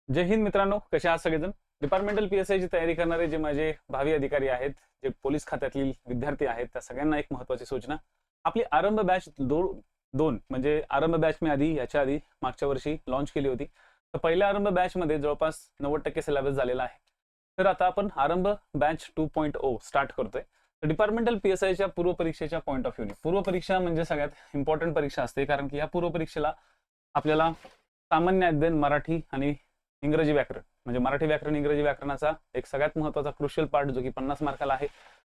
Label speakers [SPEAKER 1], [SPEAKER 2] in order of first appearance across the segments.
[SPEAKER 1] जय हिंद मित्रांनो, कसे आहात सगळेजण? डिपार्टमेंटल पीएसआय ची तयारी करणारे जे माझे भावी अधिकारी आहेत, जे पोलीस खात्यातील विद्यार्थी आहेत, त्या सगळ्यांना एक महत्त्वाची सूचना. आपली आरंभ बॅच दोन म्हणजे आरंभ बॅच मी याच्या आधी मागच्या वर्षी लॉन्च केली होती. तर पहिल्या आरंभ बॅचमध्ये जवळपास 90% सिलेबस झालेला आहे. तर आता आपण आरंभ बॅच 2.0 स्टार्ट करतोय. तर डिपार्टमेंटल पीएसआयच्या पूर्वपरीक्षेच्या पॉईंट ऑफ व्ह्यूने, पूर्वपरीक्षा म्हणजे सगळ्यात इम्पॉर्टंट परीक्षा असते, कारण की या पूर्वपरीक्षेला आपल्याला सामान्य अध्ययन, मराठी आणि इंग्रजी व्याकरण म्हणजे मराठी व्याकरण इंग्रजी व्याकरणाचा एक सगळ्यात महत्त्वाचा क्रुशियल पार्ट जो की 50 मार्काला आहे,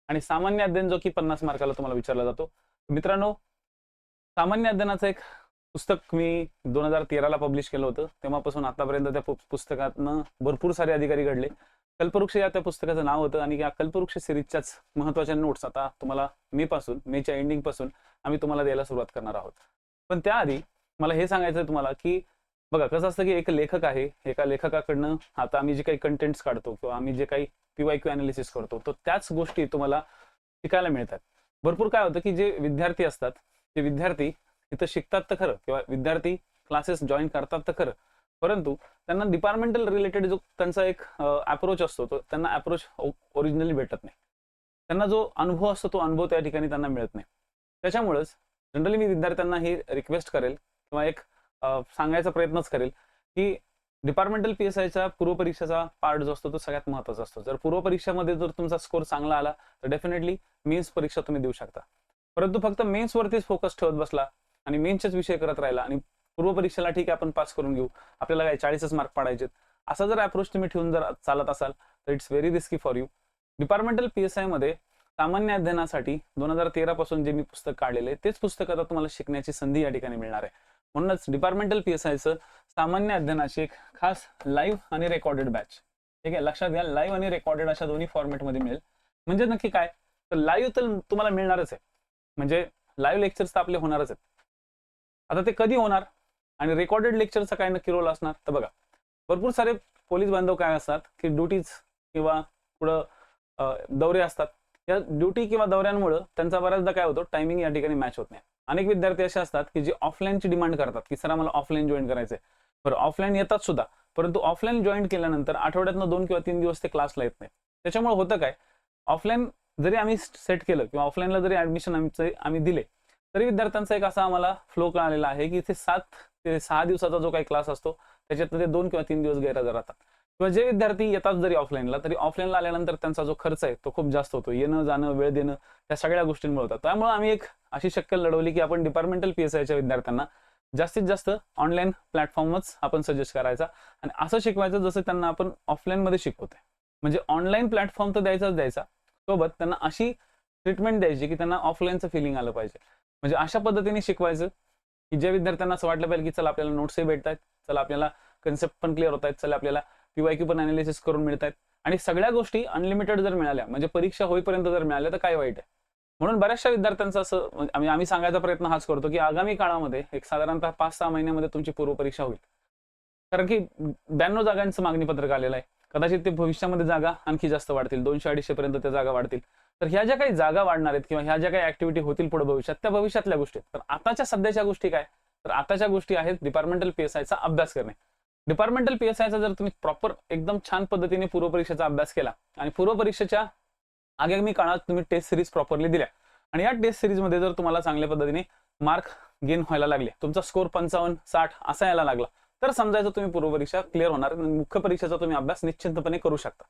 [SPEAKER 1] आणि सामान्य अध्ययन जो की 50 मार्काला तुम्हाला विचारला जातो. मित्रांनो, सामान्य अध्ययनाचं एक पुस्तक मी 2013ला पब्लिश केलं होतं. तेव्हापासून आतापर्यंत त्या पुस्तकातनं भरपूर सारे अधिकारी घडले. कल्पवृक्ष या त्या पुस्तकाचं नाव होतं, आणि या कल्पवृक्ष सिरीजच्याच महत्त्वाच्या नोट्स आता तुम्हाला मेच्या एंडिंग पासून आम्ही तुम्हाला द्यायला सुरुवात करणार आहोत. पण त्याआधी मला हे सांगायचं आहे तुम्हाला की बघा, कसं असतं की एक लेखक आहे, एका लेखकाकडनं आता आम्ही जे काही कंटेंट्स काढतो किंवा आम्ही जे काही PYQ अनालिसिस करतो, तर त्याच गोष्टी तुम्हाला शिकायला मिळतात. भरपूर काय होतं की जे विद्यार्थी असतात, ते विद्यार्थी इथं शिकतात तर खरं, किंवा विद्यार्थी क्लासेस जॉईन करतात तर खरं, परंतु त्यांना डिपार्टमेंटल रिलेटेड जो त्यांचा एक अप्रोच असतो, तो त्यांना अप्रोच ओरिजिनली भेटत नाही. त्यांना जो अनुभव असतो, तो अनुभव त्या ठिकाणी त्यांना मिळत नाही. त्याच्यामुळेच जनरली मी विद्यार्थ्यांना ही रिक्वेस्ट करेल किंवा एक सांगायचा प्रयत्नच करेल की डिपार्टमेंटल पीएसआयचा पूर्वपरीक्षेचा पार्ट जो असतो, तो सगळ्यात महत्त्वाचा असतो. जर पूर्वपरीक्षेमध्ये जर तुमचा स्कोर चांगला आला, तर डेफिनेटली मेन्स परीक्षा तुम्ही देऊ शकता. परंतु फक्त मेन्सवरतीच फोकस ठेवत बसला आणि मेन्सचेच विषय करत राहिला आणि पूर्वपरीक्षेला ठीक आहे आपण पास करून घेऊ, आपल्याला काय 40च मार्क पाडायचे, असा जर अप्रोच तुम्ही ठेवून जर चालत असाल, तर it's very risky for you. Departmental PSI मध्ये सामान्य अध्ययनासाठी 2013 पासून जे मी पुस्तक काढलेले, तेच पुस्तक आता तुम्हाला शिकण्याची संधी या ठिकाणी मिळणार आहे. म्हणूनच डिपार्टमेंटल पीएसआयचं सामान्य अध्ययनाची एक खास लाईव्ह आणि रेकॉर्डेड बॅच, ठीक आहे, लक्षात घ्या, लाईव्ह आणि रेकॉर्डेड अशा दोन्ही फॉर्मॅटमध्ये मिळेल. म्हणजे नक्की काय, तर लाईव्ह तर तुम्हाला मिळणारच आहे, म्हणजे लाईव्ह लेक्चर्स तर आपले होणारच आहेत. आता ते कधी होणार आणि रेकॉर्डेड लेक्चरचा काय नक्की रोल असणार, तर बघा, भरपूर सारे पोलीस बांधव काय असतात की ड्युटीज किंवा पुढं दौरे असतात. या ड्युटी किंवा दौऱ्यांमुळे त्यांचा बऱ्याचदा काय होतं, टायमिंग या ठिकाणी मॅच होत नाही. अनेक विद्यार्थी असे असतात की जे ऑफलाईनची डिमांड करतात की सर आम्हाला ऑफलाईन जॉईन करायचंय. बरं, ऑफलाईन येतात सुद्धा, परंतु ऑफलाईन जॉईन केल्यानंतर आठवड्यातनं 2 किंवा 3 दिवस ते क्लासला येत नाही. त्याच्यामुळे होतं काय, ऑफलाईन जरी आम्ही सेट केलं किंवा ऑफलाईनला जरी ऍडमिशन आम्ही दिले, तरी विद्यार्थ्यांचा एक असा आम्हाला फ्लो कळालेला आहे की इथे 7 ते 6 दिवसाचा जो काही क्लास असतो, त्याच्यात ते 2 किंवा 3 दिवस गैरहजर राहतात. किंवा जे विद्यार्थी येतात जरी ऑफलाईनला, तरी ऑफलाईनला आल्यानंतर त्यांचा जो खर्च आहे तो खूप जास्त होतो, येणं जाणं, वेळ देणं, त्या सगळ्या गोष्टींमुळे होतात. त्यामुळे आम्ही एक अशी शक्कल लढवली की आपण डिपार्टमेंटल पीएसआयच्या विद्यार्थ्यांना जास्तीत जास्त ऑनलाईन प्लॅटफॉर्मच आपण सजेस्ट करायचा आणि असं शिकवायचं जसं त्यांना आपण ऑफलाईनमध्ये शिकवतोय. म्हणजे ऑनलाईन प्लॅटफॉर्म तर द्यायचा, सोबत त्यांना अशी ट्रीटमेंट द्यायची की त्यांना ऑफलाईनचं फिलिंग आलं पाहिजे. म्हणजे अशा पद्धतीने शिकवायचं की ज्या विद्यार्थ्यांना असं वाटलं पाहिजे की चला आपल्याला नोट्सही भेटत आहेत, चला आपल्याला कन्सेप्ट पण क्लिअर होत आहेत, चला आपल्याला PYQ पण अनालिसिस करून मिळत आहेत, आणि सगळ्या गोष्टी अनलिमिटेड जर मिळाल्या, म्हणजे परीक्षा होईपर्यंत जर मिळाल्या, तर काय वाईट आहे. म्हणून बऱ्याचशा विद्यार्थ्यांचं असं आम्ही सांगायचा प्रयत्न हाच करतो की आगामी काळामध्ये एक साधारणतः 5-6 महिन्यामध्ये तुमची पूर्वपरीक्षा होईल. कारण की 92 जागांचं मागणी पत्रक आलेलं आहे. कदाचित ते भविष्यामध्ये जागा आणखी जास्त वाढतील, 200-250 पर्यंत त्या जागा वाढतील. तर ह्या ज्या काही जागा वाढणार आहेत किंवा ह्या ज्या काही ऍक्टिव्हिटी होतील पुढे भविष्यात, त्या भविष्यातल्या गोष्टी आहेत. तर आताच्या सध्याच्या गोष्टी काय, तर आताच्या गोष्टी आहेत डिपार्टमेंटल पीएसआयचा अभ्यास करणे. डिपार्टमेंटल पीएसआयचा जर तुम्ही प्रॉपर एकदम छान पद्धतीने पूर्वपरीक्षेचा अभ्यास केला आणि पूर्वपरीक्षेच्या आगामी काळात तुम्ही टेस्ट सिरीज प्रॉपरली दिल्या, आणि या टेस्ट सिरीजमध्ये जर तुम्हाला चांगल्या पद्धतीने मार्क गेन व्हायला लागले, तुमचा स्कोर 55-60 असा यायला लागला, तर समजायचं तुम्ही पूर्वपरीक्षा क्लिअर होणार आणि मुख्य परीक्षेचा तुम्ही अभ्यास निश्चितपणे करू शकता.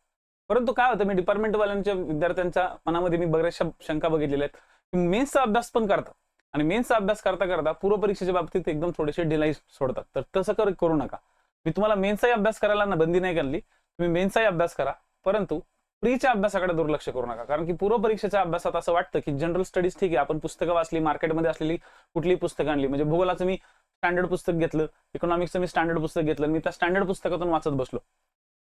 [SPEAKER 1] परंतु काय होतं, मी डिपार्टमेंटवाल्यांच्या विद्यार्थ्यांच्या मनामध्ये मी बऱ्याचशा शंका बघितलेल्या आहेत की मेन्सचा अभ्यास पण करतात आणि मेन्सचा अभ्यास करता करता पूर्वपरीक्षेच्या बाबतीत एकदम थोडेसे ढिलाई सोडतात. तर तसं करू नका. मी तुम्हाला मेन्सचाही अभ्यास करायला बंदी नाही केली, तुम्ही मेन्सचाही अभ्यास करा, परंतु प्रीच्या अभ्यासाकडे दुर्लक्ष करू नका. कारण की पूर्वपरीक्षेच्या अभ्यासात असं वाटतं की जनरल स्टडीज ठीक आहे, आपण पुस्तकं वाचली, मार्केटमध्ये असलेली कुठलीही पुस्तकं आणली, म्हणजे भूगोलाचं मी स्टँडर्ड पुस्तक घेतलं, इकॉनॉमिक्सचं मी स्टँडर्ड पुस्तक घेतलं, मी त्या स्टँडर्ड पुस्तकातून वाचत बसलो,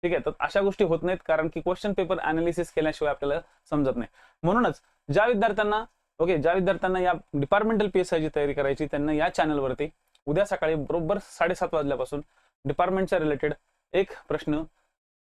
[SPEAKER 1] ठीक आहे. तर अशा गोष्टी होत नाहीत, कारण की क्वेश्चन पेपर अनालिसिस केल्याशिवाय आपल्याला समजत नाही. म्हणूनच ज्या विद्यार्थ्यांना या डिपार्टमेंटल पीएसआयची तयारी करायची, त्यांना या चॅनलवरती उद्या सकाळी बरोबर 7:30 वाजल्यापासून डिपार्टमेंटच्या रिलेटेड एक प्रश्न,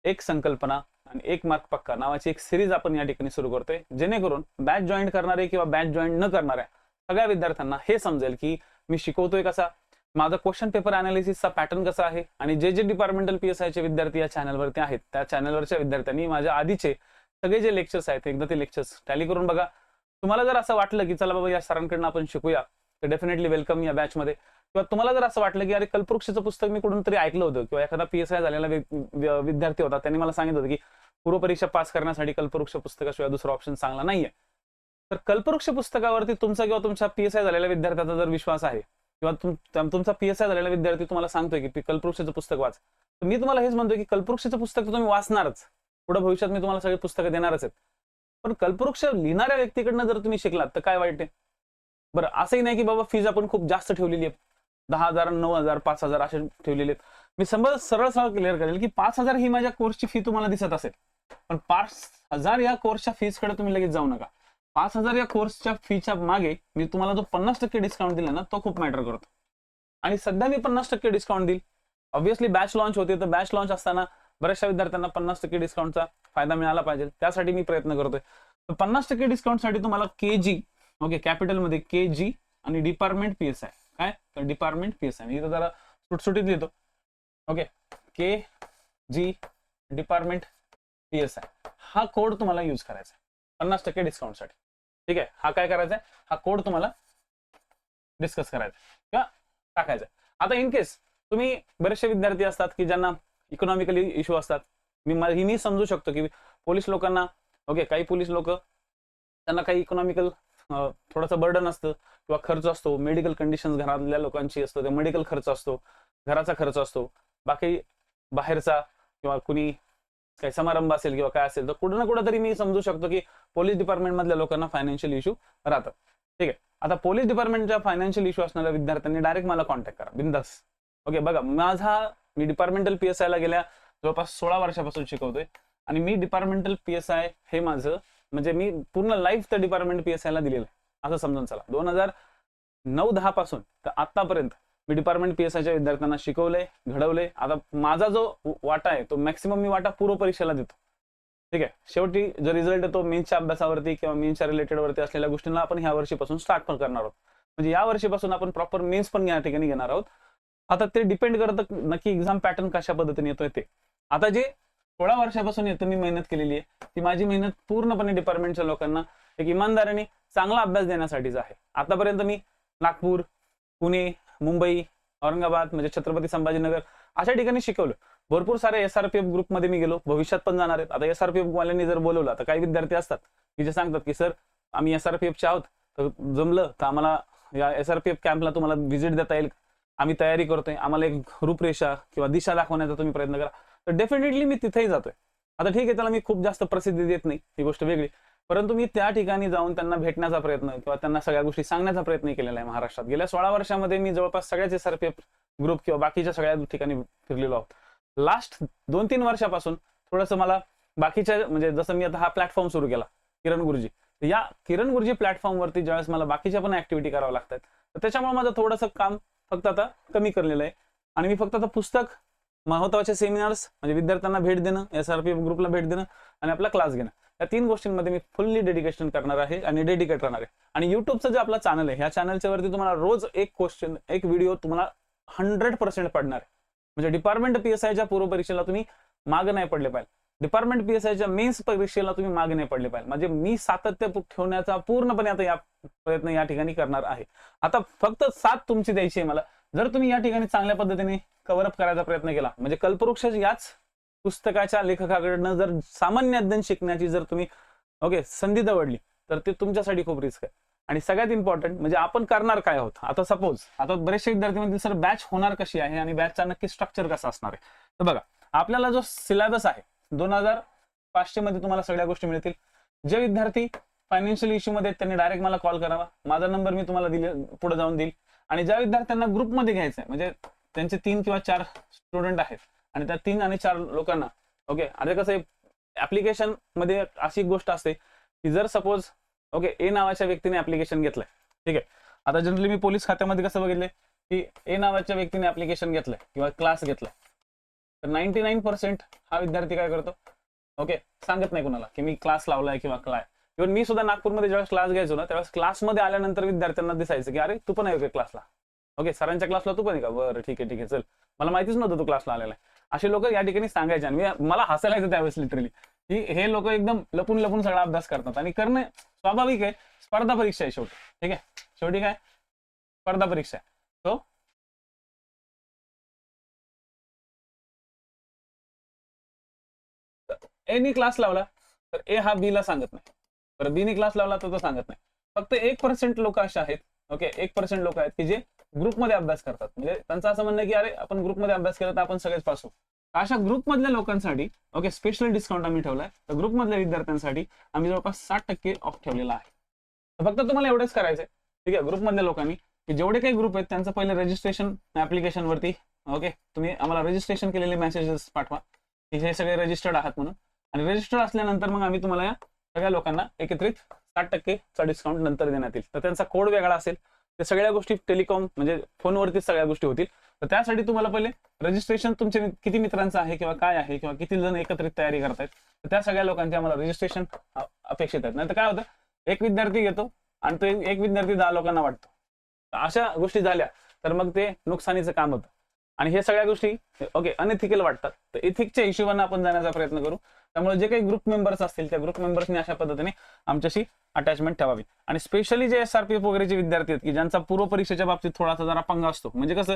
[SPEAKER 1] एक संकल्पना आणि 1 मार्क पक्का नावाची एक सिरीज आपण या ठिकाणी सुरू करतोय, जेणेकरून बॅच जॉईन करणारे किंवा बॅच जॉईन न करणाऱ्या सगळ्या विद्यार्थ्यांना हे समजेल की मी शिकवतोय कसा, माझा क्वेश्चन पेपर अनालिसिसचा पॅटर्न कसा आहे आणि जे डिपार्टमेंटल PSIचे विद्यार्थी या चॅनलवरती आहेत त्या चॅनलवरच्या विद्यार्थ्यांनी माझ्या आधीचे सगळे जे लेक्चर्स आहेत एकदा ते लेक्चर्स टॅली करून बघा. तुम्हाला जर असं वाटलं की चला बाबा या सरांकडून आपण शिकूया तर डेफिनेटली वेलकम या बॅचमध्ये. किंवा तुम्हाला जर असं वाटलं की अरे कल्पवृक्षचं पुस्तक मी कुठून तरी ऐकलं होतं किंवा एखादा PSI झालेला विद्यार्थी होता त्यांनी मला सांगितलं होतं की पूर्व परीक्षा पास करण्यासाठी कल्पवृक्ष पुस्तकाशिवाय दुसरा ऑप्शन चांगला नाहीये. तर कल्पवृक्ष पुस्तकावरती तुमचा किंवा तुमच्या PSI झालेल्या विद्यार्थ्याचा जर विश्वास आहे किंवा तुमचा PSI झालेला विद्यार्थी तुम्हाला सांगतोय की कल्पवृक्षचं पुस्तक वाच, तर मी तुम्हाला हेच म्हणतोय की कल्पवृक्षचं पुस्तक तर तुम्ही वाचणारच, पुढे भविष्यात मी तुम्हाला सगळे पुस्तकं देणारच आहेत. पण कल्पवृक्ष लिहिणाऱ्या व्यक्तीकडनं जर तुम्ही शिकलात तर काय वाईट आहे. बरं असंही नाही की बाबा फीज आपण खूप जास्त ठेवलेली आहे, 10,000 9,000 5,000 असे ठेवलेले आहेत. मी सरळ क्लिअर करेल की 5,000 ही माझ्या कोर्सची फी तुम्हाला दिसत असेल, पण 5,000 या कोर्सच्या फीसकडे तुम्ही लगेच जाऊ नका. 5,000 या कोर्सच्या फीच्या मागे मी तुम्हाला जो 50% डिस्काउंट दिला ना तो खूप मॅटर करतो. आणि सध्या मी 50% डिस्काउंट देईल. ऑब्व्हियसली बॅच लॉन्च होते तर बॅच लॉन्च असताना बऱ्याचशा विद्यार्थ्यांना 50% डिस्काउंटचा फायदा मिळाला पाहिजे, त्यासाठी मी प्रयत्न करतोय. तर 50% डिस्काउंटसाठी तुम्हाला KG ओके कॅपिटलमध्ये KG आणि डिपार्टमेंट PSI काय तर डिपार्टमेंट PSI मी इथं जरा सुटसुटीत लिहितो. ओके KG डिपार्टमेंट PSI हा कोड तुम्हाला यूज करायचा 50% डिस्काउंटसाठी. ठीक आहे, हा काय करायचा आहे, हा कोड तुम्हाला डिस्कस करायचा किंवा टाकायचा. आता इन केस तुम्ही बरेचसे विद्यार्थी असतात की ज्यांना इकॉनॉमिकली इश्यू असतात. मी समजू शकतो की पोलीस लोकांना ओके काही पोलीस लोक त्यांना काही इकॉनॉमिकल थोडंसं बर्डन असतं किंवा खर्च असतो, मेडिकल कंडिशन घरातल्या लोकांची असतो, ते मेडिकल खर्च असतो, घराचा खर्च असतो, बाकी बाहेरचा किंवा कुणी काही समारंभ असेल किंवा काय असेल तर कुठं ना कुठं तरी मी समजू शकतो की पोलीस डिपार्टमेंट मधल्या लोकांना फायनान्शियल इश्यू राहतात. ठीक आहे, आता पोलीस डिपार्टमेंटच्या फायनान्शियल इश्यू असणाऱ्या विद्यार्थ्यांनी डायरेक्ट मला कॉन्टॅक्ट करा बिंदास. ओके बघा मी डिपार्टमेंटल PSI ला गेल्या जवळपास 16 वर्षापासून शिकवतोय आणि मी डिपार्टमेंटल PSI हे माझं म्हणजे मी पूर्ण लाईफ त्या डिपार्टमेंट PSI ला दिलेलं आहे असं समजून चला. 2009-10 पासून तर आतापर्यंत मी डिपार्टमेंट PSIच्या विद्यार्थ्यांना शिकवलंय, घडवलंय. आता माझा जो वाटा आहे तो मॅक्सिमम मी वाटा पूर्व परीक्षेला देतो. ठीक आहे, शेवटी जो रिझल्ट आहे तो मेन्सच्या अभ्यासावरती किंवा मेन्सच्या रिलेटेड वरती असलेल्या गोष्टींना आपण ह्या वर्षीपासून स्टार्ट पण करणार आहोत. म्हणजे या वर्षीपासून आपण प्रॉपर मेन्स पण या ठिकाणी घेणार आहोत. आता ते डिपेंड करतं नक्की एक्झाम पॅटर्न कशा पद्धतीने येतोय ते. आता जे 16 वर्षापासून येतं मी मेहनत केलेली आहे ती माझी मेहनत पूर्णपणे डिपार्टमेंटच्या लोकांना एक इमानदारीने चांगला अभ्यास देण्यासाठीच आहे. आतापर्यंत मी नागपूर, पुणे, मुंबई, औरंगाबाद म्हणजे छत्रपती संभाजीनगर अशा ठिकाणी शिकवलं. भरपूर सारे SRPF ग्रुपमध्ये मी गेलो, भविष्यात पण जाणार आहेत. आता SRPF वाल्यांनी जर बोलवलं तर काही विद्यार्थी असतात की जे सांगतात की सर आम्ही SRPFचे आहोत, तर जमलं तर आम्हाला या SRPF कॅम्पला तुम्हाला व्हिजिट देता येईल, आम्ही तयारी करतोय, आम्हाला एक रूपरेषा किंवा दिशा दाखवण्याचा तुम्ही प्रयत्न करा. तर डेफिनेटली मी तिथेही जातोय. आता ठीक आहे, त्याला मी खूप जास्त प्रसिद्धी देत नाही, ही गोष्ट वेगळी, परंतु मी त्या ठिकाणी जाऊन त्यांना भेटण्याचा प्रयत्न किंवा त्यांना सगळ्या गोष्टी सांगण्याचा प्रयत्न केलेला आहे. महाराष्ट्रात गेल्या 16 वर्षामध्ये मी जवळपास सगळ्याच SRPF ग्रुप किंवा बाकीच्या सगळ्या ठिकाणी फिरलेलो आहोत. लास्ट 2-3 वर्षापासून थोडंसं मला बाकीच्या म्हणजे जसं मी आता हा प्लॅटफॉर्म सुरू केला किरण गुरुजी, या किरण गुरुजी प्लॅटफॉर्मवरती ज्यावेळेस मला बाकीच्या पण ऍक्टिव्हिटी कराव्या लागतात तर त्याच्यामुळे माझं थोडंसं काम फक्त आता कमी करलेलं आहे आणि मी फक्त आता पुस्तक, महत्वाचे सेमिनार्स म्हणजे विद्यार्थ्यांना भेट देणं, SRPF ग्रुपला भेट देणं आणि आपला क्लास घेणं, या 3 गोष्टींमध्ये मी फुल्ली डेडिकेशन करणार आहे आणि डेडिकेट राहणार आहे. आणि युट्यूबचं जे आपला चॅनल आहे ह्या चॅनलच्या वरती तुम्हाला रोज एक क्वेश्चन, एक व्हिडिओ तुम्हाला 100% पडणार आहे. म्हणजे डिपार्टमेंट PSIच्या पूर्व परीक्षेला तुम्ही मागे नाही पडले पाहिजे, डिपार्टमेंट PSIच्या मेन्स परीक्षेला तुम्ही मागे नाही पडले पाहिजे. म्हणजे मी सातत्य ठेवण्याचा पूर्णपणे आता या प्रयत्न या ठिकाणी करणार आहे. आता फक्त साथ तुमची द्यायची आहे मला. जर तुम्ही या ठिकाणी चांगल्या पद्धतीने कव्हरअप करायचा प्रयत्न केला म्हणजे कल्पवृक्ष याच पुस्तकाच्या लेखकाकडनं जर सामान्य अध्ययन शिकण्याची जर तुम्ही ओके संधी दवडली तर ते तुमच्यासाठी खूप रिस्क आहे. आणि सगळ्यात इम्पॉर्टंट म्हणजे आपण करणार काय आहोत. आता सपोज आता बरेचसे विद्यार्थी म्हणतील सर बॅच होणार कशी आहे आणि बॅचचा नक्की स्ट्रक्चर कसा असणार आहे. तर बघा आपल्याला जो सिलेबस आहे 2500 मध्ये तुम्हाला सगळ्या गोष्टी मिळतील. जे विद्यार्थी फायनान्शियल इश्यू मध्ये त्यांनी डायरेक्ट मला कॉल करावा, माझा नंबर मी तुम्हाला पुढे जाऊन देईल. आणि ज्या विद्यार्थ्यांना ग्रुपमध्ये घ्यायचं आहे म्हणजे त्यांचे 3 किंवा 4 स्टुडंट आहेत आणि त्या 3 आणि 4 लोकांना ओके आता कसं आहे ऍप्लिकेशन मध्ये अशी गोष्ट असते की जर सपोज ओके ए नावाच्या व्यक्तीने ऍप्लिकेशन घेतलंय, ठीक आहे. आता जनरली मी पोलीस खात्यामध्ये कसं बघितलंय की ए नावाच्या व्यक्तीने ऍप्लिकेशन घेतलंय किंवा क्लास घेतलाय तर 99% हा विद्यार्थी काय करतो ओके सांगत नाही कोणाला की मी क्लास लावलाय किंवा काय. इव्हन मी सुद्धा नागपूरमध्ये ज्यावेळेस क्लास घ्यायचो ना त्यावेळेस क्लासमध्ये आल्यानंतर विद्यार्थ्यांना दिसायचं की अरे तू पण आहे क्लासला, ओके, सरांच्या क्लासला तू पण आहे का? बरं ठीक आहे ठीक आहे, चल, मला माहितीच नव्हतं तू क्लासला आलेला आहे. असे लोक या ठिकाणी सांगायचे आणि मला हसायला येतं त्यावेळेस लिटरली, की हे लोक एकदम लपून लपून सगळा अभ्यास करतात आणि करणं स्वाभाविक आहे. स्पर्धा परीक्षा आहे शेवटी, ठीक आहे, शेवटी काय स्पर्धा परीक्षा आहे. तो एनी क्लास लावला तर ए हा बी ला सांगत नाही, बरं बी नी क्लास लावला तर तो सांगत नाही. फक्त 1% लोक असे आहेत, ओके 1% लोक आहेत की जे ग्रुपमध्ये अभ्यास करतात. म्हणजे त्यांचं असं म्हणणं आहे की अरे आपण ग्रुपमध्ये अभ्यास केला तर आपण सगळेच पास होऊ. अशा ग्रुपमधल्या लोकांसाठी ओके स्पेशल डिस्काउंट आम्ही ठेवलाय. तर ग्रुपमधल्या विद्यार्थ्यांसाठी आम्ही जवळपास 60% ऑफ ठेवलेला आहे. तर फक्त तुम्हाला एवढंच करायचंय, ठीक आहे, ग्रुपमधल्या लोकांनी की जेवढे काही ग्रुप आहेत त्यांचं पहिले रजिस्ट्रेशन ऍप्लिकेशन वरती ओके तुम्ही आम्हाला रजिस्ट्रेशन केलेले मेसेजेस पाठवा की हे सगळे रजिस्टर्ड आहात म्हणून. आणि रजिस्टर्ड असल्यानंतर मग आम्ही तुम्हाला या सगळ्या लोकांना एकत्रित 60%चा डिस्काउंट नंतर देण्यात येईल. तर त्यांचा कोड वेगळा असेल, ते सगळ्या गोष्टी टेलिकॉम म्हणजे फोनवरतीच सगळ्या गोष्टी होतील. तर त्यासाठी तुम्हाला पहिले रजिस्ट्रेशन तुमचे किती मित्रांचं आहे किंवा काय आहे किंवा किती जण एकत्रित तयारी करतायत, तर त्या सगळ्या लोकांचे आम्हाला रजिस्ट्रेशन अपेक्षित आहेत. नाही तर काय होतं, एक विद्यार्थी घेतो आणि तो एक विद्यार्थी 10 लोकांना वाटतो. अशा गोष्टी झाल्या तर मग ते नुकसानीचं काम होतं आणि हे सगळ्या गोष्टी ओके अनएथिकल वाटतात. तर एथिकच्या हिशोबाने आपण जाण्याचा प्रयत्न करू. त्यामुळे जे काही ग्रुप मेंबर्स असतील त्या ग्रुप मेंबर्सनी अशा पद्धतीने आमच्याशी अटॅचमेंट ठेवावी. आणि स्पेशली जे SRPF वगैरेचे विद्यार्थी आहेत की ज्यांचा पूर्व परीक्षेच्या बाबतीत थोडासा जरा पंगा असतो. म्हणजे कसं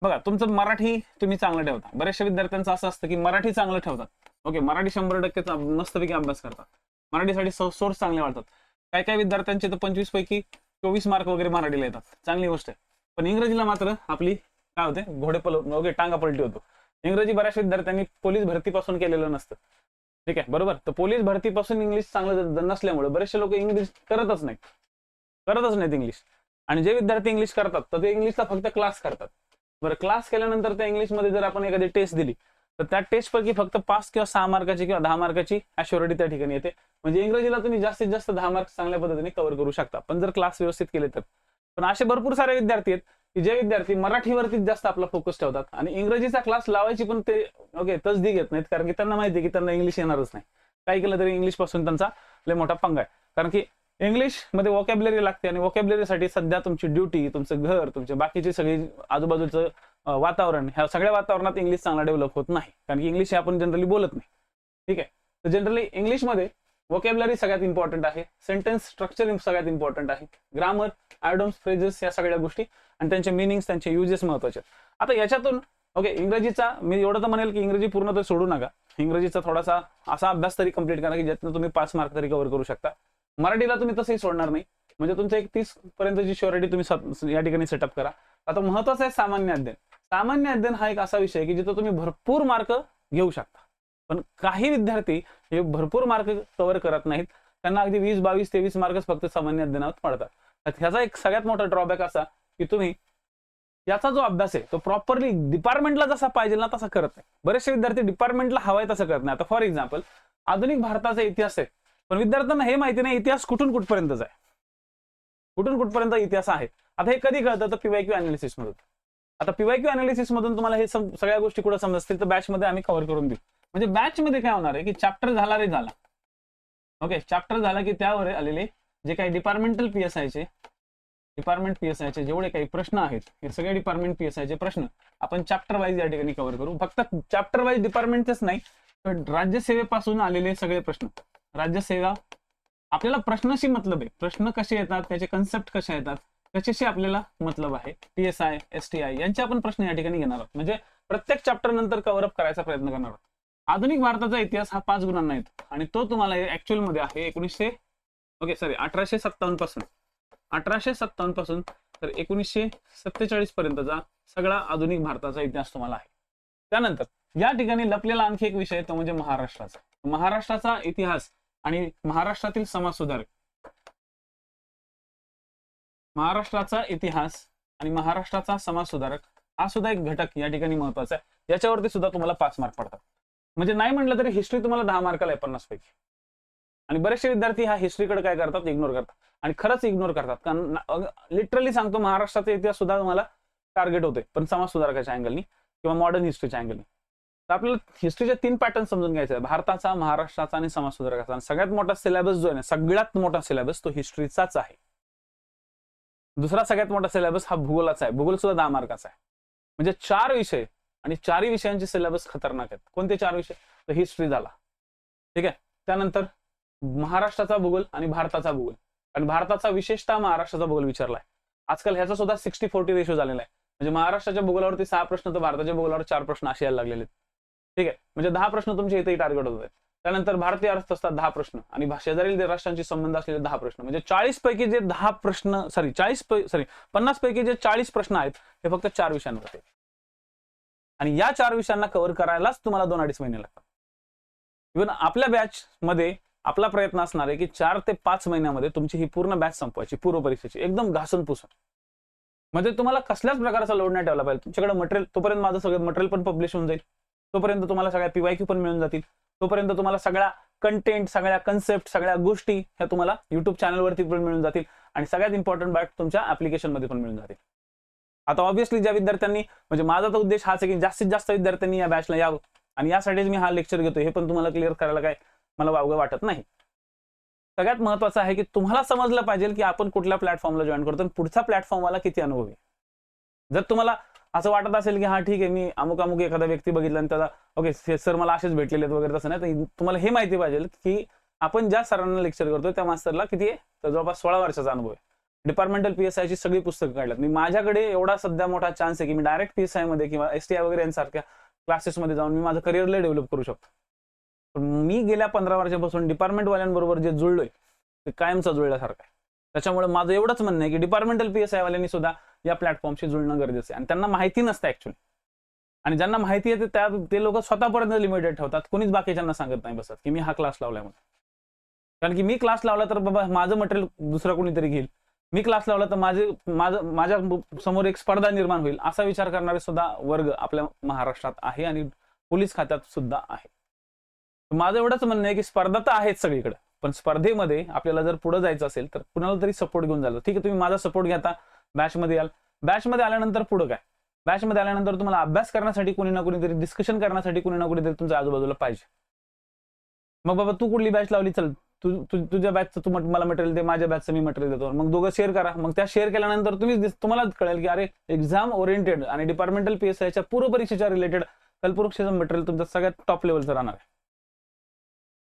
[SPEAKER 1] बघा, तुमचं मराठी तुम्ही चांगलं ठेवता, बऱ्याचशा विद्यार्थ्यांचं असं असतं की मराठी चांगलं ठेवतात, ओके मराठी 100% मस्तपैकी अभ्यास करतात, मराठीसाठी सोर्स चांगले वाटतात. काही काही विद्यार्थ्यांचे तर 25 पैकी 24 मार्क वगैरे मराठीला येतात, चांगली गोष्ट आहे. पण इंग्रजीला मात्र आपली काय होते घोडे टांगा पलटी होतो. इंग्रजी बऱ्याच विद्यार्थ्यांनी पोलीस भरतीपासून केलेलं नसतं, ठीक आहे बरोबर. तर पोलीस भरतीपासून इंग्लिश चांगलं नसल्यामुळे बरेचसे लोक इंग्लिश करतच नाहीत इंग्लिश. आणि जे विद्यार्थी इंग्लिश करतात तर ते इंग्लिशचा फक्त क्लास करतात. बरं क्लास केल्यानंतर त्या इंग्लिशमध्ये जर आपण एखादी टेस्ट दिली तर त्या टेस्ट पैकी फक्त 5 किंवा 6 मार्काची किंवा 10 मार्काची ॲश्युरिटी त्या ठिकाणी येते. म्हणजे इंग्रजीला तुम्ही जास्तीत जास्त 10 मार्क्स चांगल्या पद्धतीने कव्हर करू शकता, पण जर क्लास व्यवस्थित केले तर. पण असे भरपूर सारे विद्यार्थी आहेत की जे विद्यार्थी मराठीवरतीच जास्त आपला फोकस ठेवतात आणि इंग्रजीचा क्लास लावायची पण ते ओके तसदी घेत नाहीत, कारण की त्यांना माहिती आहे की त्यांना इंग्लिश येणारच नाही. काही केलं तरी इंग्लिश पासून त्यांचा लय मोठा पंगा आहे. कारण की इंग्लिश मध्ये वॉकॅब्युलरी लागते आणि वॉकॅब्युलरीसाठी सध्या तुमची ड्युटी, तुमचं घर, तुमचे बाकीची सगळी आजूबाजूचं वातावरण, ह्या सगळ्या वातावरणात इंग्लिश चांगला डेव्हलप होत नाही, कारण की इंग्लिश हे आपण जनरली बोलत नाही, ठीक आहे. तर जनरली इंग्लिशमध्ये वोकॅब्युलरी सगळ्यात इम्पॉर्टंट आहे, सेंटेन्स स्ट्रक्चर सगळ्यात इम्पॉर्टंट आहे, ग्रामर, आयडम्स, फ्रेजेस या सगळ्या गोष्टी आणि त्यांचे मिनिंग्स, त्यांचे युजेस महत्वाचे. आता याच्यातून ओके इंग्रजीचा मी एवढं तर म्हणेल की इंग्रजी पूर्ण तर सोडू नका, इंग्रजीचा थोडासा असा अभ्यास तरी कंप्लीट करा की ज्यातून तुम्ही 5 मार्क तरी कव्हर करू शकता. मराठीला तुम्ही तसंही सोडणार नाही, म्हणजे तुमचं एक 30 पर्यंतची श्युरिटी तुम्ही या ठिकाणी सेटअप करा. आता महत्वाचं आहे सामान्य अध्ययन. सामान्य अध्ययन हा एक असा विषय की जिथं तुम्ही भरपूर मार्क घेऊ शकता, पण काही विद्यार्थी हे भरपूर मार्क कव्हर करत नाहीत, त्यांना अगदी 20, 22, 23 मार्कच फक्त सामान्य अध्ययनात पडतात. ह्याचा एक सगळ्यात मोठा ड्रॉबॅक असा की तुम्ही याचा जो अभ्यास आहे तो प्रॉपरली डिपार्टमेंटला जसा पाहिजे ना तसा करत नाही. बरेचसे विद्यार्थी डिपार्टमेंटला हवाय तसं करत नाही. आता फॉर एक्झाम्पल आधुनिक भारताचा इतिहास आहे, पण विद्यार्थ्यांना हे माहिती नाही इतिहास कुठून कुठपर्यंतचा आहे, कुठून कुठपर्यंत इतिहास आहे. आता हे कधी कळतं तर PYQ अनालिसिस मधून. आता PYQ अनालिसिस मधून तुम्हाला हे सगळ्या गोष्टी कुठे समजतील तर बॅच मध्ये आम्ही कव्हर करून देऊ. म्हणजे बॅच मध्ये काय होणार आहे की चॅप्टर झाला रे झाला, ओके चॅप्टर झाला की त्यावर आलेले जे काही डिपार्टमेंट PSI चे जेवढे काही प्रश्न आहेत हे सगळे डिपार्टमेंट PSI चे प्रश्न आपण चॅप्टर वाईज या ठिकाणी कव्हर करू. फक्त चॅप्टर वाईज डिपार्टमेंटच नाही, तर राज्यसेवेपासून आलेले सगळे प्रश्न. राज्यसेवा आपल्याला प्रश्नाशी मतलब आहे, प्रश्न कसे येतात, त्याचे कन्सेप्ट कसे येतात, त्याच्याशी आपल्याला मतलब आहे. PSI, STI यांचे आपण प्रश्न या ठिकाणी घेणार आहोत. म्हणजे प्रत्येक चॅप्टर नंतर कव्हर अप करायचा प्रयत्न करणार आहोत. आधुनिक भारताचा इतिहास हा 5 गुणांना येतो आणि तो तुम्हाला ऍक्च्युअल मध्ये आहे 1857 पासून 1857 पासून तर 1947 पर्यंतचा सगळा आधुनिक भारताचा इतिहास तुम्हाला आहे. त्यानंतर या ठिकाणी लपलेला आणखी एक विषय तो म्हणजे महाराष्ट्राचा इतिहास आणि महाराष्ट्रातील समाज सुधारक. महाराष्ट्राचा इतिहास आणि महाराष्ट्राचा समाज सुधारक हा सुद्धा एक घटक या ठिकाणी महत्वाचा आहे. याच्यावरती सुद्धा तुम्हाला 5 मार्क पडतात. म्हणजे नाही म्हटलं तरी हिस्ट्री तुम्हाला 10 मार्काला आहे 50 पैकी. आणि बरेचसे विद्यार्थी हा हिस्ट्रीकडे काय करतात, इग्नोर करतात आणि खरंच इग्नोर करतात. कारण लिटरली सांगतो महाराष्ट्राचा इतिहास सुद्धा तुम्हाला टार्गेट होते, पण समाज सुधारकाच्या अँगलनी किंवा मॉडर्न हिस्ट्रीच्या अँगलनी. तर आपल्याला हिस्ट्रीचे 3 पॅटर्न समजून घ्यायचे आहे, भारताचा, महाराष्ट्राचा आणि समाज सुधारकाचा. आणि सगळ्यात मोठा सिलेबस जो आहे ना, सगळ्यात मोठा सिलेबस तो हिस्ट्रीचाच आहे. दुसरा सगळ्यात मोठा सिलेबस हा भूगोलाचा आहे. भूगोल सुद्धा 10 मार्काचा आहे. म्हणजे 4 विषय आणि 4ही विषयांचे सिलेबस खतरनाक आहेत. कोणते 4 विषय? तर हिस्ट्री झाला, ठीक आहे. त्यानंतर महाराष्ट्राचा भूगोल आणि भारताचा भूगोल, आणि भारताचा विशेषतः महाराष्ट्राचा भूगोल विचारलाय. आजकाल ह्याचा सुद्धा 60-40 रेशो झालेला आहे. म्हणजे महाराष्ट्राच्या भूगोलावरती 6 प्रश्न तर भारताच्या भूगोलावर 4 प्रश्न असे यायला लागलेले आहेत, ठीक आहे. म्हणजे 10 प्रश्न तुमचे इथेही टार्गेट होत आहेत. त्यानंतर भारतीय अर्थशास्त्रात 10 प्रश्न आणि शेजारील राष्ट्रांशी संबंध असलेले 10 प्रश्न. म्हणजे 40 पैकी जे 10 प्रश्न 50 पैकी जे 40 प्रश्न आहेत हे फक्त 4 विषयांवरती, आणि या 4 विषयांना कव्हर करायलाच तुम्हाला 2-2.5 महिने लागतात. इव्हन आपल्या बॅच मध्ये आपला प्रयत्न असणार आहे की 4 ते 5 महिन्यामध्ये तुमची ही पूर्ण बॅच संपवायची, पूर्व परीक्षेची एकदम घासून पुसून. म्हणजे तुम्हाला कसल्याच प्रकारचा लोड नाही ठेवला पाहिजे. तुमच्याकडे मटेरियल, तोपर्यंत माझं सगळं मटेरियल पण पब्लिश होऊन जाईल, तोपर्यंत तुम्हाला सगळ्या PYQ पण मिळून जातील, तोपर्यंत तुम्हाला सगळ्या कंटेंट, सगळ्या कन्सेप्ट, सगळ्या गोष्टी ह्या तुम्हाला युट्यूब चॅनलवरती पण मिळून जातील, आणि सगळ्यात इम्पॉर्टंट बात तुमच्या ऍप्लिकेशन मध्ये पण मिळून जातील. आता ऑब्व्हियसली ज्या विद्यार्थ्यांनी, म्हणजे माझा तर उद्देश हाच आहे की जास्तीत जास्त विद्यार्थ्यांनी या बॅचला यावं, आणि यासाठीच मी हा लेक्चर घेतो. हे पण तुम्हाला क्लिअर करायला काय मला वावगं वाटत नाही. सगळ्यात महत्त्वाचं आहे की तुम्हाला समजलं पाहिजे की आपण कुठल्या प्लॅटफॉर्मला जॉईन करतो आणि पुढचा प्लॅटफॉर्मवाला किती अनुभवी. जर तुम्हाला असं वाटत असेल की हा ठीक आहे, मी अमुक अमुक एखादा व्यक्ती बघितला आणि त्याला ओके सर मला असेच भेटलेले आहेत वगैरे, तसं नाही. तर तुम्हाला हे माहिती पाहिजे की आपण ज्या सरांना लेक्चर करतोय त्या मास्टरला किती आहे, तर जवळपास 16 वर्षाचा अनुभव आहे. डिपार्टमेंटल PSI ची सगळी पुस्तकं काढल्यात. मी माझ्याकडे एवढा सध्या मोठा चान्स आहे की मी डायरेक्ट PSI मध्ये किंवा STI वगैरे यांसारख्या क्लासेसमध्ये जाऊन मी माझं करिअरला डेव्हलप करू शकतो. पण मी गेल्या 15 वर्षापासून डिपार्टमेंटवाल्यांबरोबर जे जुळलोय ते कायमचा जुळल्यासारखं आहे. त्याच्यामुळे माझं एवढंच म्हणणं आहे की डिपार्टमेंटल PSI वाल्यांनी सुद्धा या प्लॅटफॉर्मशी जुळणं गरजेचं आहे, आणि त्यांना माहिती नसतं ऍक्च्युअली. आणि ज्यांना माहिती आहे ते लोक स्वतःपर्यंत लिमिटेड ठेवतात, कोणीच बाकीच्यांना सांगत नाही बसत की मी हा क्लास लावलाय म्हणून. कारण की मी क्लास लावला तर बाबा माझं मटेरियल दुसरा कोणीतरी घेईल, मी क्लास लावला तर माझ्या समोर एक स्पर्धा निर्माण होईल, असा विचार करणारे सुद्धा वर्ग आपल्या महाराष्ट्रात आहे आणि पोलीस खात्यात सुद्धा आहे. माझं एवढंच म्हणणं आहे की स्पर्धा तर आहेच सगळीकडे, पण स्पर्धेमध्ये आपल्याला जर पुढे जायचं असेल तर कुणाला तरी सपोर्ट घेऊन जायचं. ठीक आहे, तुम्ही माझा सपोर्ट घेता, बॅचमध्ये याल, बॅचमध्ये आल्यानंतर पुढे काय, बॅचमध्ये आल्यानंतर तुम्हाला अभ्यास करण्यासाठी कोणी ना कोणीतरी, डिस्कशन करण्यासाठी कोणी ना कोणीतरी तुमच्या आजूबाजूला पाहिजे. मग बाबा तू कुठली बॅच लावली, चल तुझ्या बॅचचं तू मला मटेरियल दे, माझ्या बॅचचं मी मटेरियल देतो, मग दोघं शेअर करा. मग त्या शेअर केल्यानंतर तुम्हाला कळेल की अरे एक्झाम ओरिएंटेड आणि डिपार्टमेंटल PSIच्या पूर्व परीक्षेच्या रिलेटेड कल्पवृक्षाचं मटेरियल तुमच्या सगळ्यात टॉप लेवलचं राहणार आहे.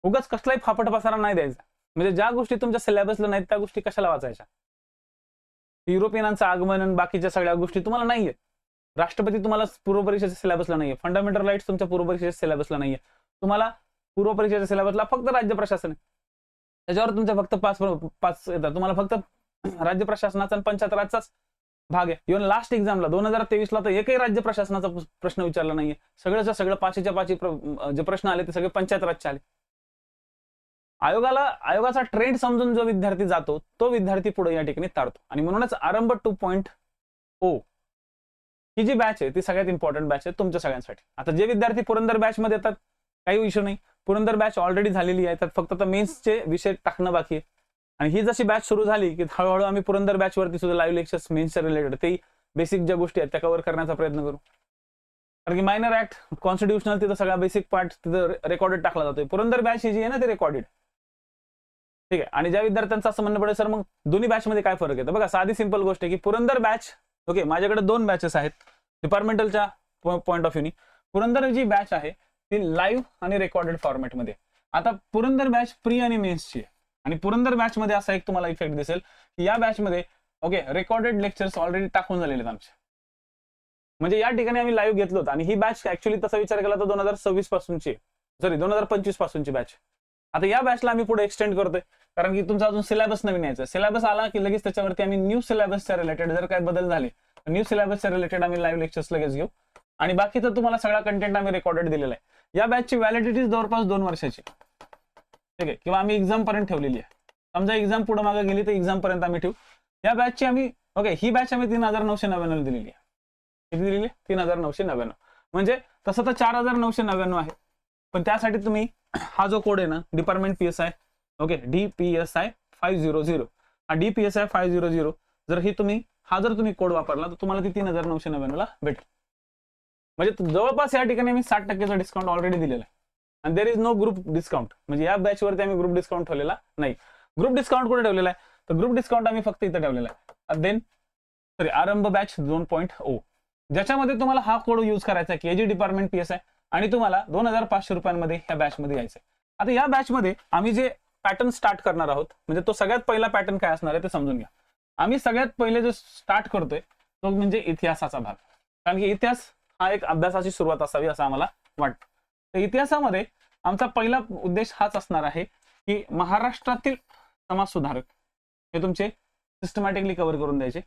[SPEAKER 1] उगाच कसलाही फापट पसारा नाही द्यायचा. म्हणजे ज्या गोष्टी तुमच्या सिलेबसला नाहीत त्या गोष्टी कशाला वाचायच्या. युरोपियनांचं आगमन आणि बाकीच्या सगळ्या गोष्टी तुम्हाला नाहीये. राष्ट्रपती तुम्हाला पूर्व परीक्षेच्या सिलेबसला नाहीये. फंडामेंटल राईट्स तुमच्या पूर्व परीक्षेच्या सिलेबसला नाहीये. तुम्हाला पूर्व परीक्षेच्या सिलेबसला फक्त राज्य प्रशासन आहे, त्याच्यावर तुमच्या फक्त 5 येतात. तुम्हाला फक्त राज्य प्रशासनाचा आणि पंचायत राजचाच भाग आहे. इव्हन लास्ट एक्झामला 2023ला तर एकही राज्य प्रशासनाचा प्रश्न विचारला नाहीये. सगळ्याच्या सगळं 5च्या 5 जे प्रश्न आले ते सगळे पंचायत राजचे आले. आयोगाचा ट्रेंड समजून जो विद्यार्थी जातो तो विद्यार्थी पुढे या ठिकाणी तारतो. आणि म्हणूनच आरंभ 2.0 ही जी बॅच आहे ती सगळ्यात इम्पॉर्टंट बॅच आहे तुमच्या सगळ्यांसाठी. आता जे विद्यार्थी पुरंदर बॅच मध्ये येतात काही इश्यू नाही, पुरंदर बॅच ऑलरेडी झालेली आहे, त्यात फक्त आता मेन्सचे विषय टाकणं बाकी आहे. आणि ही जशी बॅच सुरू झाली की हळूहळू आम्ही पुरंदर बॅच वरती सुद्धा लाईव्ह लेक्चर्स मेन्सच्या रिलेटेड ते बेसिक ज्या गोष्टी आहेत त्या कव्हर करण्याचा प्रयत्न करू. कारण की मायनर ऍक्ट, कॉन्स्टिट्युशनल तिथं सगळा बेसिक पार्ट तिथं रेकॉर्डेड टाकला जातोय. पुरंदर बॅच ही जी आहे ना ती रेकॉर्डेड, ठीक आहे. आणि ज्या विद्यार्थ्यांचं असं म्हणणं पडेल सर मग दोन्ही बॅच मध्ये काय फरक आहे, तर बघा साधी सिंपल गोष्ट आहे की पुरंदर बॅच ओके माझ्याकडे 2 बॅचेस आहेत डिपार्टमेंटलच्या पॉईंट ऑफ व्ह्यूनी. पुरंदर जी बॅच आहे ती लाईव्ह आणि रेकॉर्डेड फॉर्मॅटमध्ये. आता पुरंदर बॅच प्री आणि मेन्सची आहे, आणि पुरंदर बॅच मध्ये असा एक तुम्हाला इफेक्ट दिसेल की या बॅच मध्ये ओके रेकॉर्डेड लेक्चर्स ऑलरेडी टाकून झालेले आहेत आमचे. म्हणजे या ठिकाणी आम्ही लाईव्ह घेतलो होतं, आणि ही बॅच ऍक्च्युअली तसा विचार केला तर 2026 पासूनची, सॉरी 2025 पासूनची बॅच. आता या बॅचला आम्ही पुढे एक्सटेंड करतोय कारण की तुमचा अजून सिलेबस नवीन यायचा. सिलेबस आला की लगेच त्याच्यावरती आम्ही न्यू सिलेबसच्या रिलेटेड जर काय बदल झाले तर न्यू सिलेबसच्या रिलेटेड आम्ही लाईव्ह लेक्चर्स लगेच घेऊ, आणि बाकीचं तुम्हाला सगळा कंटेंट आम्ही रेकॉर्डेड दिलेला आहे. या बॅचची व्हॅलिडिटी जवळपास 2 वर्षाची, ठीक आहे, किंवा आम्ही एक्झाम पर्यंत ठेवलेली आहे. समजा एक्झाम पुढे मागे गेली तर एक्झाम पर्यंत आम्ही ठेवू. या बॅचची आम्ही ओके ही बॅच आम्ही 3999 दिलेली आहे. किती दिलेली? 3999. म्हणजे तसं तर 4999 आहे, पण त्यासाठी तुम्ही हा जो कोड आहे ना डिपार्टमेंट PSI ओके DPSI 500 हा DPSI 500 जर तुम्ही कोड वापरला तर तुम्हाला ती 3999 ला भेटेल. म्हणजे जवळपास या ठिकाणी आम्ही 60% डिस्काउंट ऑलरेडी दिलेला आहे. आणि there is no group discount, म्हणजे या बॅच वरती आम्ही ग्रुप डिस्काउंट ठेवलेला नाही. ग्रुप डिस्काउंट कुठे ठेवलेला आहे तर ग्रुप डिस्काउंट आम्ही फक्त इथं ठेवलेला आहे. देन सॉरी आरंभ बॅच 2.0, ज्याच्यामध्ये तुम्हाला हा कोड यूज करायचा आहे KG डिपार्टमेंट PSI आणि तुम्हाला 2500 रुपयांमध्ये या बॅचमध्ये यायचंय. आता या बॅचमध्ये आम्ही जे पॅटर्न स्टार्ट करणार आहोत, म्हणजे तो सगळ्यात पहिला पॅटर्न काय असणार आहे ते समजून घ्या. आम्ही सगळ्यात पहिले जो स्टार्ट करतोय तो म्हणजे इतिहासाचा भाग, कारण की इतिहास हा एक अभ्यासाची सुरुवात असावी असं आम्हाला वाटतं. तर इतिहासामध्ये आमचा पहिला उद्देश हाच असणार आहे की महाराष्ट्रातील समाज सुधारक हे तुमचे सिस्टमॅटिकली कव्हर करून द्यायचे.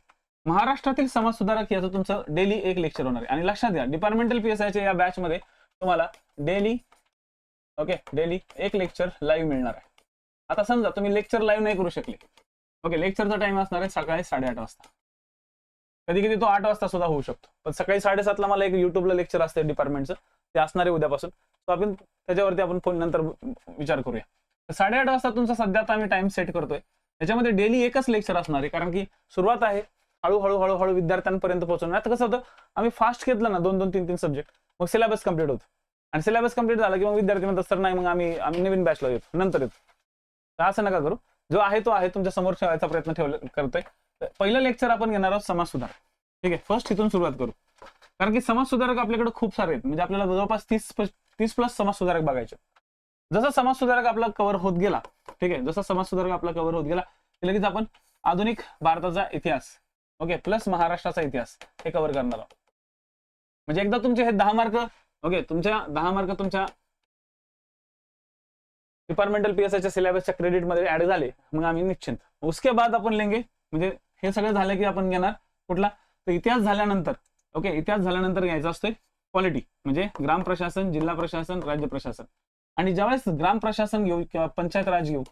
[SPEAKER 1] महाराष्ट्रातील समाज सुधारक याचं तुमचं डेली एक लेक्चर होणार आहे. आणि लक्षात घ्या, डिपार्टमेंटल PSIच्या या बॅचमध्ये तुम्हाला डेली एक लेक्चर लाईव्ह मिळणार आहे. आता समजा तुम्ही लेक्चर लाईव्ह नाही करू शकले, लेक्चरचा टाइम असणार आहे सकाळी 8:30 वाजता. कधी कधी तो 8 वाजता सुद्धा होऊ शकतो, पण सकाळी 7:30 ला मला एक युट्यूबला लेक्चर असते डिपार्टमेंटचं, ते असणार आहे उद्यापासून. तो आपण त्याच्यावरती आपण फोन नंतर विचार करूया. 8:30 वाजता तुमचा सध्या आता आम्ही टाइम सेट करतोय. त्याच्यामध्ये डेली एकच लेक्चर असणार आहे, कारण की सुरुवात आहे, हळूहळू विद्यार्थ्यांपर्यंत पोहोचवणार. आता कसं होतं, आम्ही फास्ट घेतलं ना 2-2, 3-3 सब्जेक्ट, मग सिलेबस कम्प्लीट होतो. आणि सिलेबस कम्प्लीट झाला की मग विद्यार्थी म्हणतात सर नाही, मग आम्ही नवीन बॅचला येतो, नंतर येतो. तर असं नका करू, जो आहे तो आहे, तुमच्या समोर ठेवायचा प्रयत्न करतोय. पहिलं लेक्चर आपण घेणार आहोत समाज सुधारक. ठीक आहे, फर्स्ट इथून सुरुवात करू, कारण की समाज सुधारक आपल्याकडे खूप सारे आहेत. म्हणजे आपल्याला जवळपास 30+ समाज सुधारक बघायचे. जसा समाज सुधारक आपला कव्हर होत गेला, ठीक आहे, जसा समाज सुधारक आपला कव्हर होत गेला लगेच आपण आधुनिक भारताचा इतिहास प्लस महाराष्ट्राचा इतिहास हे कव्हर करणार आहोत. म्हणजे एकदा तुमचे हे 10 मार्क तुमच्या 10 मार्क तुमच्या डिपार्टमेंटल PSIच्या सिलेबसच्या क्रेडिट मध्ये ऍड झाले, मग आम्ही निश्चिंत. उसके बाद आपण लेंगे, म्हणजे हे सगळं झालं की आपण घेणार कुठला, तर इतिहास झाल्यानंतर इतिहास झाल्यानंतर घ्यायचा असतोय पॉलिटी, म्हणजे ग्राम प्रशासन, जिल्हा प्रशासन, राज्य प्रशासन. आणि ज्यावेळेस ग्राम प्रशासन घेऊ किंवा पंचायत राज घेऊ,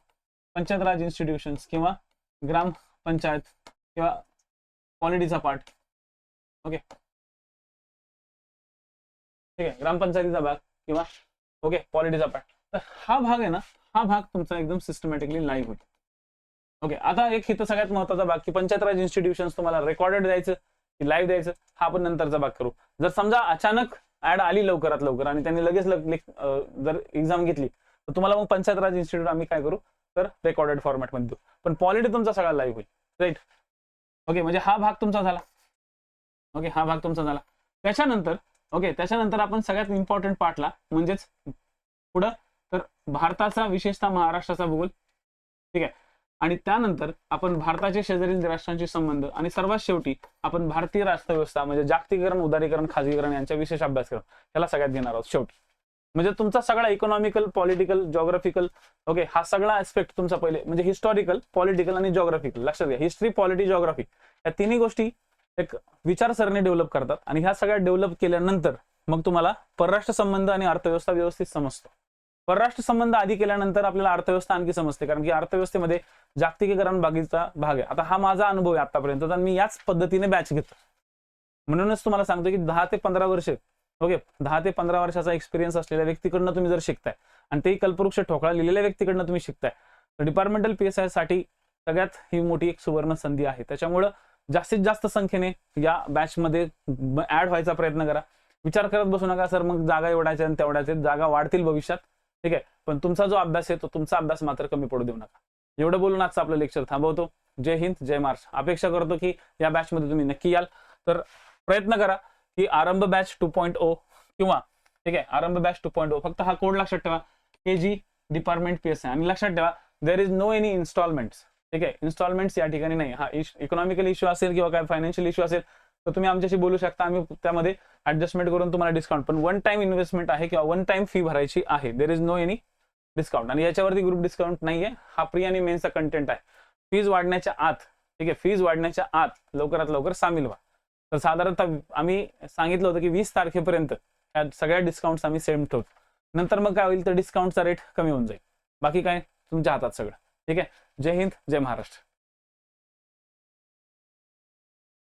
[SPEAKER 1] पंचायत राज इन्स्टिट्यूशन्स किंवा ग्राम पंचायत किंवा पॉलिटीचा पार्ट, ठीक आहे, ग्रामपंचायतीचा भाग किंवा पॉलिटीचा पार्ट. तर हा भाग आहे ना, हा भाग तुमचा एकदम सिस्टमॅटिकली लाईव्ह होतो. आता एक इथं सगळ्यात महत्वाचा भाग की पंचायत राज इन्स्टिट्यूशन्स तुम्हाला रेकॉर्डेड द्यायचं की लाईव्ह द्यायचं, हा आपण नंतरचा भाग करू. जर समजा अचानक ऍड आली लवकरात लवकर आणि त्यांनी लगेच जर एक्झाम घेतली, तर तुम्हाला मग पंचायत राज इन्स्टिट्यूट आम्ही काय करू, तर रेकॉर्डेड फॉर्मॅट मध्ये देऊ. पण पॉलिटी तुमचा सगळा लाईव्ह होईल, राईट. म्हणजे हा भाग तुमचा झाला. हा भाग तुमचा झाला. त्याच्यानंतर आपण सगळ्यात इम्पॉर्टंट पार्टला म्हणजेच पुढं तर भारताचा, विशेषतः महाराष्ट्राचा भूगोल, ठीक आहे. आणि त्यानंतर आपण भारताचे शेजारील राष्ट्रांचे संबंध आणि सर्वात शेवटी आपण भारतीय अर्थव्यवस्था म्हणजे जागतिकीकरण, उदारीकरण, खाजगीकरण यांचा विशेष अभ्यासक्रम याला सगळ्यात घेणार आहोत शेवटी. म्हणजे तुमचा सगळा इकॉनॉमिकल, पॉलिटिकल, जॉग्राफिकल हा सगळा ऍस्पेक्ट तुमचा पहिले म्हणजे हिस्टॉरिकल, पॉलिटिकल आणि जॉग्राफिकल. लक्षात घ्या, हिस्ट्री, पॉलिटी, जॉग्राफी या तिन्ही गोष्टी एक विचारसरणी डेव्हलप करतात. आणि ह्या सगळ्या डेव्हलप केल्यानंतर मग तुम्हाला परराष्ट्र संबंध आणि अर्थव्यवस्था व्यवस्थित समजतो. परराष्ट्र संबंध आधी केल्यानंतर आपल्याला अर्थव्यवस्था आणखी समजते, कारण की अर्थव्यवस्थेमध्ये जागतिकीकरण बागीचा भाग आहे. आता हा माझा अनुभव आहे आतापर्यंत, तर मी याच पद्धतीने बॅच घेतो. म्हणूनच तुम्हाला सांगतो की 10 ते 15 वर्ष 10 ते 15 वर्षाचा एक्सपिरियन्स असलेल्या व्यक्तीकडनं तुम्ही जर शिकताय आणि तेही कल्पवृक्ष ठोकळा लिहिलेल्या व्यक्तीकडनं तुम्ही शिकताय, तर डिपार्टमेंटल PSI साठी सगळ्यात ही मोठी एक सुवर्ण संधी आहे. त्याच्यामुळं जास्तीत जास्त संख्येने या बॅचमध्ये ऍड व्हायचा प्रयत्न करा. विचार करत बसू नका सर मग जागा एवढ्याच्या आणि तेवढ्याच्या, जागा वाढतील भविष्यात, ठीक आहे, पण तुमचा जो अभ्यास आहे तो तुमचा अभ्यास मात्र कमी पडू देऊ नका. एवढं बोलून आजचं आपलं लेक्चर थांबवतो. जय हिंद, जय महाराष्ट्र. अपेक्षा करतो की या बॅचमध्ये तुम्ही नक्की याल. तर प्रयत्न करा की आरंभ बॅच 2.0 किंवा आरंभ बॅच 2.0, फक्त हा कोड लक्षात ठेवा, KG डिपार्टमेंट PSI. आणि लक्षात ठेवा there is no any instalments, ठीक आहे, इन्स्टॉलमेंट्स या ठिकाणी नाही. हा इकॉनॉमिकल इश्यू असेल किंवा काय फायनान्शियल इश्यू असेल तर तुम्ही आमच्याशी बोलू शकता, आम्ही त्यामध्ये ऍडजस्टमेंट करून तुम्हाला डिस्काउंट, पण वन टाइम इन्व्हेस्टमेंट आहे किंवा वन टाइम फी भरायची आहे. There is no any discount. आणि याच्यावरती ग्रुप डिस्काउंट नाहीये. हा प्री आणि मेन्सचा कंटेंट आहे. फीज वाढण्याच्या आत, ठीक आहे, फीज वाढण्याच्या आत लवकरात लवकर सामील व्हा. तर साधारणतः आम्ही सांगितलं होतं की 20 तारखेपर्यंत या सगळ्या डिस्काउंट्स आम्ही सेम ठेवतो. नंतर मग काय होईल तर डिस्काउंटचा रेट कमी होऊन जाईल. बाकी काय तुमच्या हातात सगळं, ठीक आहे. जय हिंद, जय महाराष्ट्र.